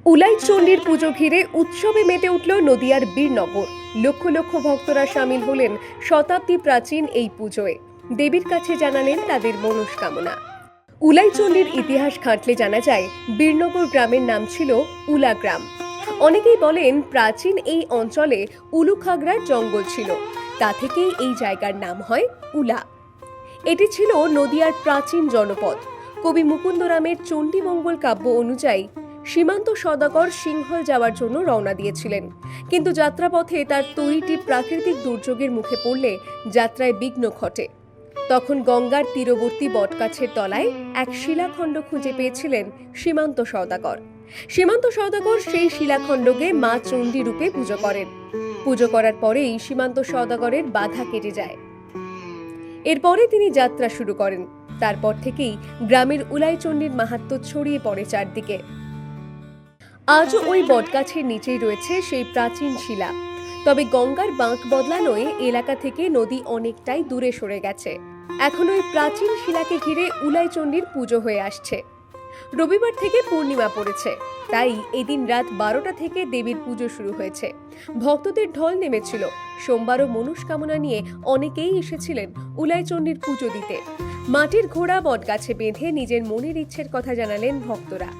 উলাইচণ্ডীর পুজো ঘিরে উৎসবে মেতে উঠল নদিয়ার বীরনগর। লক্ষ লক্ষ ভক্তরা সামিল হলেন শতাব্দী প্রাচীন এই পুজোয়। দেবীর কাছে জানালেন তাদের মনস্কামনা। উলাইচণ্ডীর ইতিহাস ঘাঁটলে জানা যায়, বীরনগর গ্রামের নাম ছিল উলা গ্রাম। অনেকেই বলেন প্রাচীন এই অঞ্চলে উলুখাগড়ার জঙ্গল ছিল, তা থেকেই এই জায়গার নাম হয় উলা। এটি ছিল নদিয়ার প্রাচীন জনপদ। কবি মুকুন্দরামের চণ্ডীমঙ্গল কাব্য অনুযায়ী সীমান্ত সওদাগর সিংহল যাওয়ার জন্য রওনা দিয়েছিলেন, কিন্তু যাত্রাপথে তার তৈরিটি প্রাকৃতিক দুর্যোগের মুখে পড়লে যাত্রায় বিঘ্ন ঘটে। তখন গঙ্গার তীরবর্তী বটগাছের তলায় এক শিলাখণ্ড খুঁজে পেয়েছিলেন সীমান্ত সওদাগর। সীমান্ত সওদাগর সেই শিলাখণ্ডকে মা চণ্ডী রূপে পুজো করেন। পুজো করার পরেই সীমান্ত সওদাগরের বাধা কেটে যায়। এরপরে তিনি যাত্রা শুরু করেন। তারপর থেকেই গ্রামের উলাইচণ্ডীর মাহাত্ম্য ছড়িয়ে পড়ে চারদিকে। আজও ওই বটগাছের নিচেই রয়েছে সেই প্রাচীন শিলা। তবে গঙ্গার বাঁক বদলানোয় এলাকা থেকে নদী অনেকটাই দূরে সরে গেছে। এখন ওই প্রাচীন শিলাকে ঘিরে উলাইচণ্ডীর পুজো হয়ে আসছে। রবিবার থেকে পূর্ণিমা পড়েছে, তাই এদিন রাত 12টা থেকে দেবীর পুজো শুরু হয়েছে। ভক্তদের ঢল নেমেছিল। সোমবারও মনস্কামনা নিয়ে অনেকেই এসেছিলেন উলাইচণ্ডীর পুজো দিতে। মাটির ঘোড়া বটগাছে বেঁধে নিজের মনের ইচ্ছের কথা জানালেন ভক্তরা।